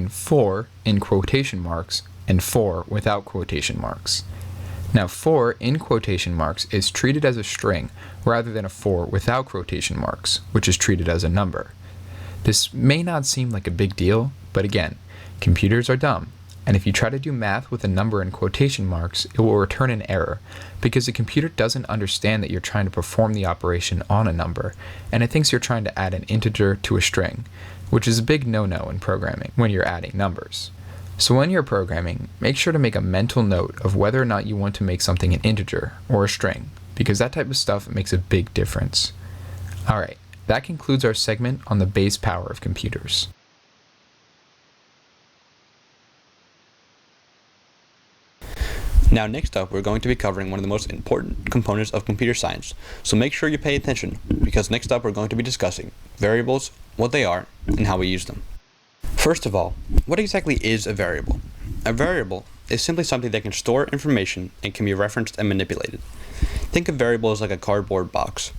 between for in quotation marks and for without quotation marks. Now, for in quotation marks is treated as a string rather than a for without quotation marks, which is treated as a number. This may not seem like a big deal, but again, computers are dumb, and if you try to do math with a number in quotation marks, it will return an error, because the computer doesn't understand that you're trying to perform the operation on a number, and it thinks you're trying to add an integer to a string, which is a big no-no in programming when you're adding numbers. So when you're programming, make sure to make a mental note of whether or not you want to make something an integer or a string, because that type of stuff makes a big difference. Alright, that concludes our segment on the base power of computers. Now next up, we're going to be covering one of the most important components of computer science, so make sure you pay attention, because next up we're going to be discussing variables, what they are, and how we use them. First of all, what exactly is a variable? A variable is simply something that can store information and can be referenced and manipulated. Think of variables like a cardboard box.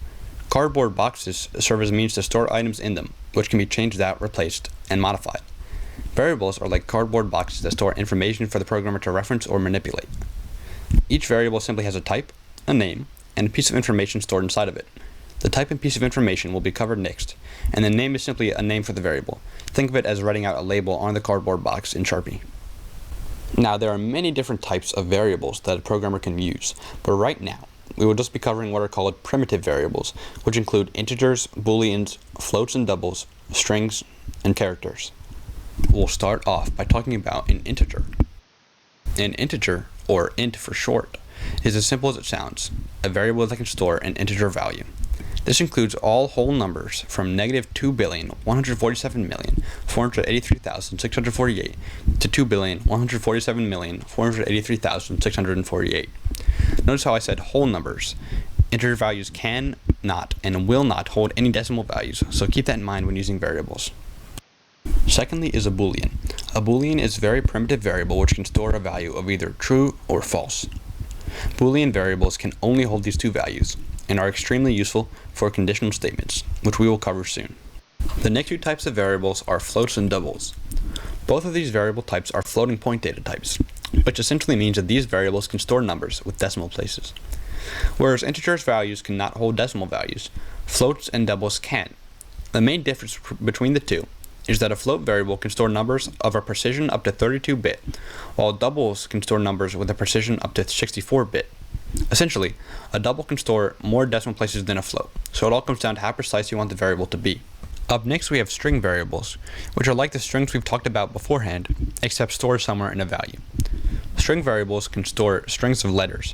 Cardboard boxes serve as a means to store items in them, which can be changed out, replaced, and modified. Variables are like cardboard boxes that store information for the programmer to reference or manipulate. Each variable simply has a type, a name, and a piece of information stored inside of it. The type and piece of information will be covered next, and the name is simply a name for the variable. Think of it as writing out a label on the cardboard box in Sharpie. Now, there are many different types of variables that a programmer can use, but right now, we will just be covering what are called primitive variables, which include integers, booleans, floats and doubles, strings, and characters. We'll start off by talking about an integer. An integer, or int for short, is as simple as it sounds, a variable that can store an integer value. This includes all whole numbers from -2,147,483,648 to 2,147,483,648. Notice how I said whole numbers. Integer values can not and will not hold any decimal values, so keep that in mind when using variables. Secondly is a boolean. A boolean is a very primitive variable which can store a value of either true or false. Boolean variables can only hold these two values and are extremely useful for conditional statements, which we will cover soon. The next two types of variables are floats and doubles. Both of these variable types are floating point data types, which essentially means that these variables can store numbers with decimal places. Whereas integers values cannot hold decimal values, floats and doubles can. The main difference between the two is that a float variable can store numbers of a precision up to 32-bit, while doubles can store numbers with a precision up to 64-bit. Essentially, a double can store more decimal places than a float, so it all comes down to how precise you want the variable to be. Up next we have string variables, which are like the strings we've talked about beforehand, except stored somewhere in a value. String variables can store strings of letters,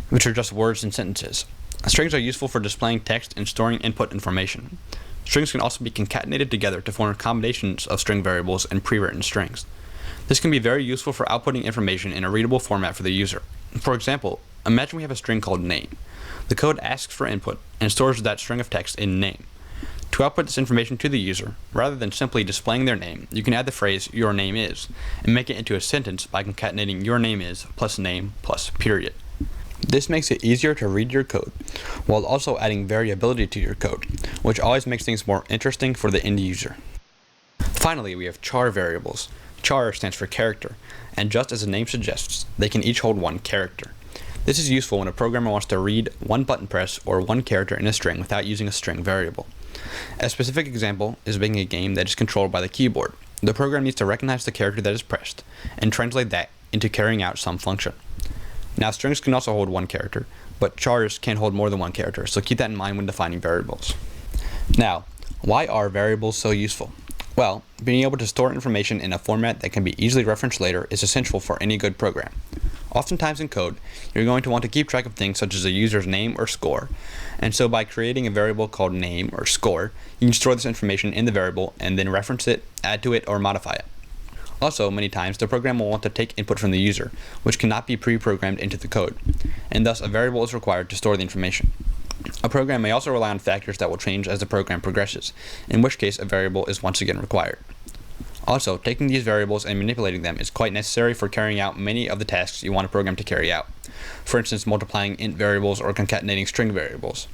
which are just words and sentences. Strings are useful for displaying text and storing input information. Strings can also be concatenated together to form combinations of string variables and pre-written strings. This can be very useful for outputting information in a readable format for the user. For example, imagine we have a string called name. The code asks for input and stores that string of text in name. To output this information to the user, rather than simply displaying their name, you can add the phrase your name is and make it into a sentence by concatenating your name is plus name plus period. This makes it easier to read your code, while also adding variability to your code, which always makes things more interesting for the end user. Finally, we have char variables. Char stands for character, and just as the name suggests, they can each hold one character. This is useful when a programmer wants to read one button press or one character in a string without using a string variable. A specific example is being a game that is controlled by the keyboard. The program needs to recognize the character that is pressed and translate that into carrying out some function. Now, strings can also hold one character, but chars can hold more than one character, so keep that in mind when defining variables. Now, why are variables so useful? Well, being able to store information in a format that can be easily referenced later is essential for any good program. Oftentimes in code, you're going to want to keep track of things such as a user's name or score, and so by creating a variable called name or score, you can store this information in the variable and then reference it, add to it, or modify it. Also, many times, the program will want to take input from the user, which cannot be pre-programmed into the code, and thus a variable is required to store the information. A program may also rely on factors that will change as the program progresses, in which case a variable is once again required. Also, taking these variables and manipulating them is quite necessary for carrying out many of the tasks you want a program to carry out. For instance, multiplying int variables or concatenating string variables.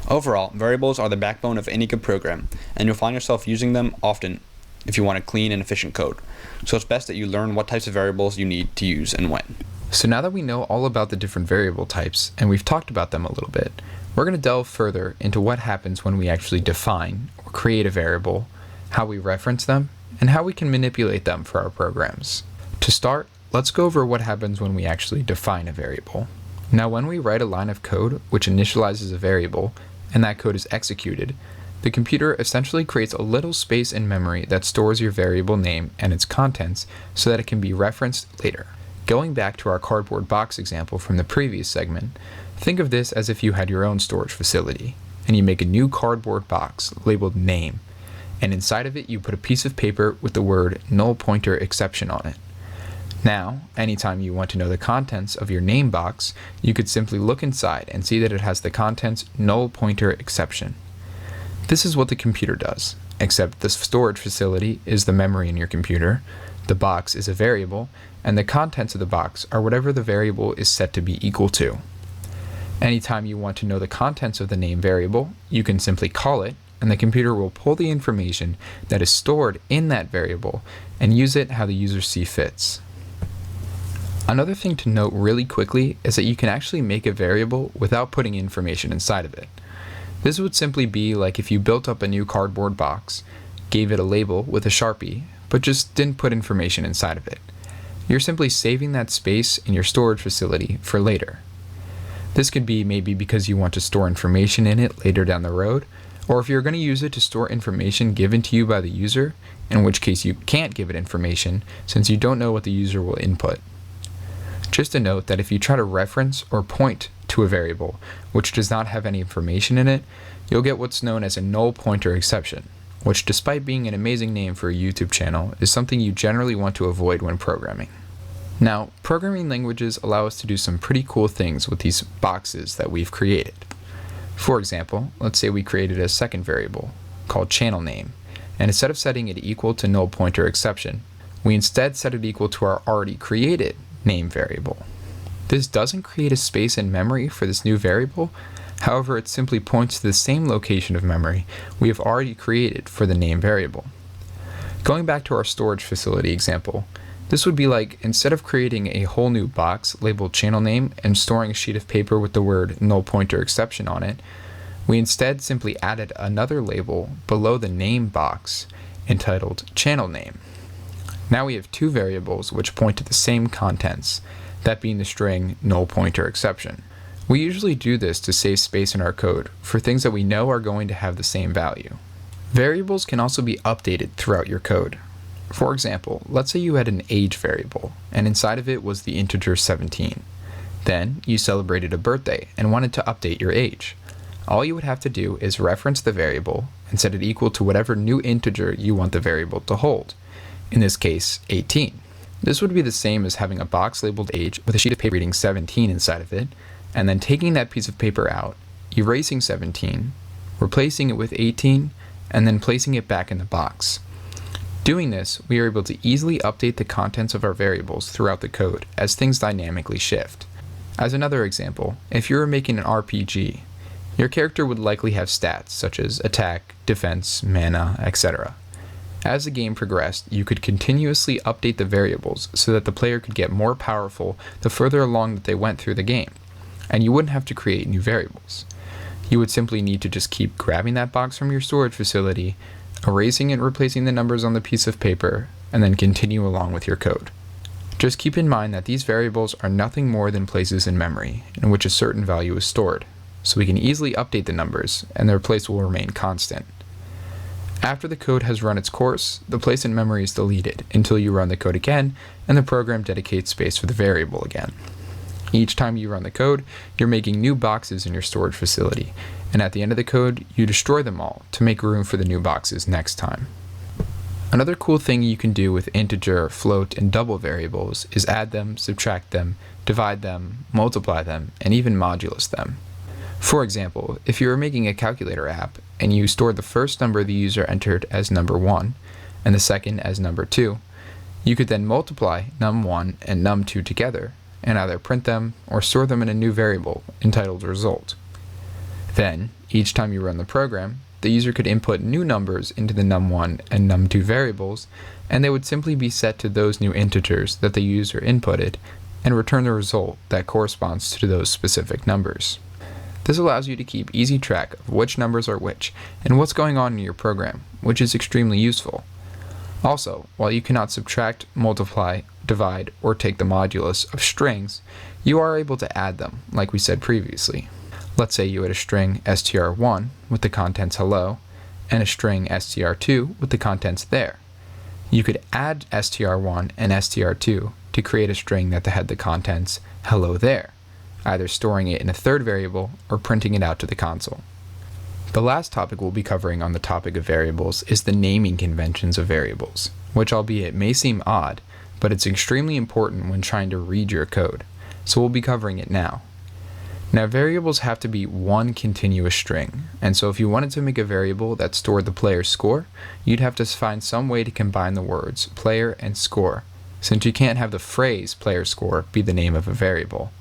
Overall, variables are the backbone of any good program, and you'll find yourself using them often if you want a clean and efficient code. So it's best that you learn what types of variables you need to use and when. So now that we know all about the different variable types, and we've talked about them a little bit, we're going to delve further into what happens when we actually define or create a variable, how we reference them, and how we can manipulate them for our programs. To start, let's go over what happens when we actually define a variable. Now, when we write a line of code which initializes a variable, and that code is executed, the computer essentially creates a little space in memory that stores your variable name and its contents so that it can be referenced later. Going back to our cardboard box example from the previous segment, think of this as if you had your own storage facility, and you make a new cardboard box labeled name, and inside of it you put a piece of paper with the word null pointer exception on it. Now, anytime you want to know the contents of your name box, you could simply look inside and see that it has the contents null pointer exception. This is what the computer does, except the storage facility is the memory in your computer, the box is a variable, and the contents of the box are whatever the variable is set to be equal to. Anytime you want to know the contents of the name variable, you can simply call it, and the computer will pull the information that is stored in that variable and use it how the user sees fits. Another thing to note really quickly is that you can actually make a variable without putting information inside of it. This would simply be like if you built up a new cardboard box, gave it a label with a Sharpie, but just didn't put information inside of it. You're simply saving that space in your storage facility for later. This could be maybe because you want to store information in it later down the road, or if you're going to use it to store information given to you by the user, in which case you can't give it information since you don't know what the user will input. Just a note that if you try to reference or point to a variable which does not have any information in it, you'll get what's known as a null pointer exception, which, despite being an amazing name for a YouTube channel, is something you generally want to avoid when programming. Now, programming languages allow us to do some pretty cool things with these boxes that we've created. For example, let's say we created a second variable called channel name, and instead of setting it equal to null pointer exception, we instead set it equal to our already created name variable. This doesn't create a space in memory for this new variable, however, it simply points to the same location of memory we have already created for the name variable. Going back to our storage facility example, this would be like instead of creating a whole new box labeled channel name and storing a sheet of paper with the word null pointer exception on it, we instead simply added another label below the name box entitled channel name. Now we have two variables which point to the same contents, that being the string null pointer exception. We usually do this to save space in our code for things that we know are going to have the same value. Variables can also be updated throughout your code. For example, let's say you had an age variable, and inside of it was the integer 17. Then, you celebrated a birthday and wanted to update your age. All you would have to do is reference the variable and set it equal to whatever new integer you want the variable to hold. In this case, 18. This would be the same as having a box labeled age with a sheet of paper reading 17 inside of it, and then taking that piece of paper out, erasing 17, replacing it with 18, and then placing it back in the box. Doing this, we are able to easily update the contents of our variables throughout the code as things dynamically shift. As another example, if you were making an RPG, your character would likely have stats such as attack, defense, mana, etc. As the game progressed, you could continuously update the variables so that the player could get more powerful the further along that they went through the game, and you wouldn't have to create new variables. You would simply need to just keep grabbing that box from your storage facility, erasing and replacing the numbers on the piece of paper, and then continue along with your code. Just keep in mind that these variables are nothing more than places in memory in which a certain value is stored, so we can easily update the numbers and their place will remain constant. After the code has run its course, the place in memory is deleted until you run the code again and the program dedicates space for the variable again. Each time you run the code, you're making new boxes in your storage facility, and at the end of the code, you destroy them all to make room for the new boxes next time. Another cool thing you can do with integer, float, and double variables is add them, subtract them, divide them, multiply them, and even modulus them. For example, if you were making a calculator app and you stored the first number the user entered as number 1 and the second as number 2, you could then multiply num1 and num2 together and either print them or store them in a new variable entitled result. Then, each time you run the program, the user could input new numbers into the num1 and num2 variables, and they would simply be set to those new integers that the user inputted, and return the result that corresponds to those specific numbers. This allows you to keep easy track of which numbers are which, and what's going on in your program, which is extremely useful. Also, while you cannot subtract, multiply, divide, or take the modulus of strings, you are able to add them, like we said previously. Let's say you had a string str1 with the contents hello, and a string str2 with the contents there. You could add str1 and str2 to create a string that had the contents hello there, either storing it in a third variable or printing it out to the console. The last topic we'll be covering on the topic of variables is the naming conventions of variables, which albeit may seem odd, but it's extremely important when trying to read your code, so we'll be covering it now. Now, variables have to be one continuous string, and so if you wanted to make a variable that stored the player's score, you'd have to find some way to combine the words player and score, since you can't have the phrase player score be the name of a variable.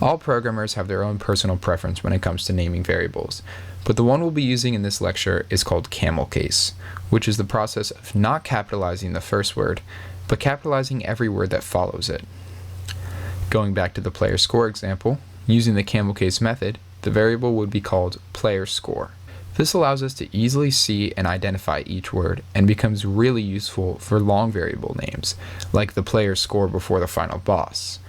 All programmers have their own personal preference when it comes to naming variables, but the one we'll be using in this lecture is called camel case, which is the process of not capitalizing the first word, but capitalizing every word that follows it. Going back to the player score example, using the camel case method, the variable would be called player score. This allows us to easily see and identify each word and becomes really useful for long variable names, like the player score before the final boss.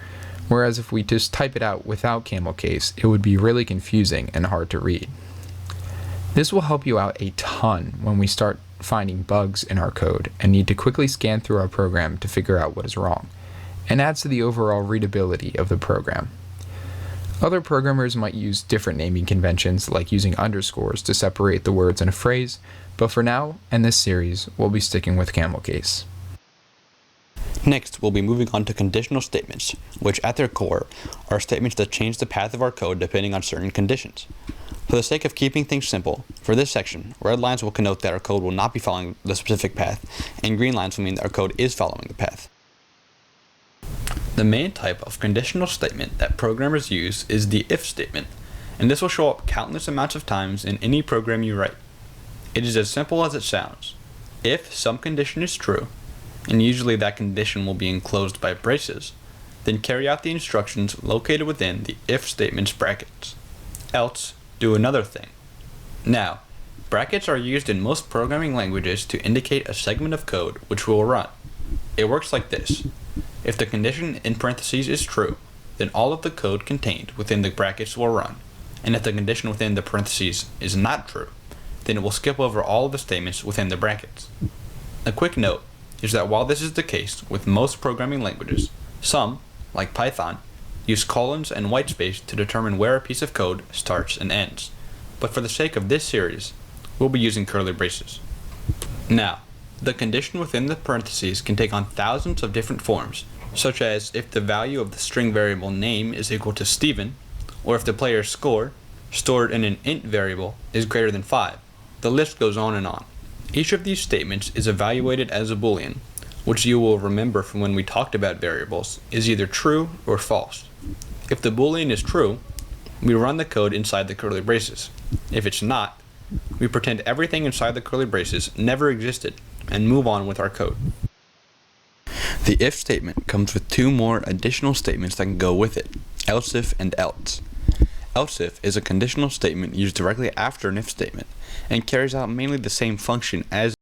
Whereas if we just type it out without camel case, it would be really confusing and hard to read. This will help you out a ton when we start finding bugs in our code and need to quickly scan through our program to figure out what is wrong, and adds to the overall readability of the program. Other programmers might use different naming conventions, like using underscores to separate the words in a phrase, but for now, in this series, we'll be sticking with camel case. Next, we'll be moving on to conditional statements, which at their core are statements that change the path of our code depending on certain conditions. For the sake of keeping things simple, for this section, red lines will connote that our code will not be following the specific path, and green lines will mean that our code is following the path. The main type of conditional statement that programmers use is the if statement, and this will show up countless amounts of times in any program you write. It is as simple as it sounds. If some condition is true, and usually that condition will be enclosed by braces, then carry out the instructions located within the if statement's brackets. Else, do another thing. Now, brackets are used in most programming languages to indicate a segment of code which will run. It works like this. If the condition in parentheses is true, then all of the code contained within the brackets will run, and if the condition within the parentheses is not true, then it will skip over all of the statements within the brackets. A quick note is that while this is the case with most programming languages, some, like Python, use colons and whitespace to determine where a piece of code starts and ends, but for the sake of this series, we'll be using curly braces. Now, the condition within the parentheses can take on thousands of different forms, such as if the value of the string variable name is equal to Stephen, or if the player's score, stored in an int variable, is greater than 5. The list goes on and on. Each of these statements is evaluated as a Boolean, which you will remember from when we talked about variables, is either true or false. If the Boolean is true, we run the code inside the curly braces. If it's not, we pretend everything inside the curly braces never existed and move on with our code. The if statement comes with two more additional statements that can go with it, else if and else. Else if is a conditional statement used directly after an if statement and carries out mainly the same function as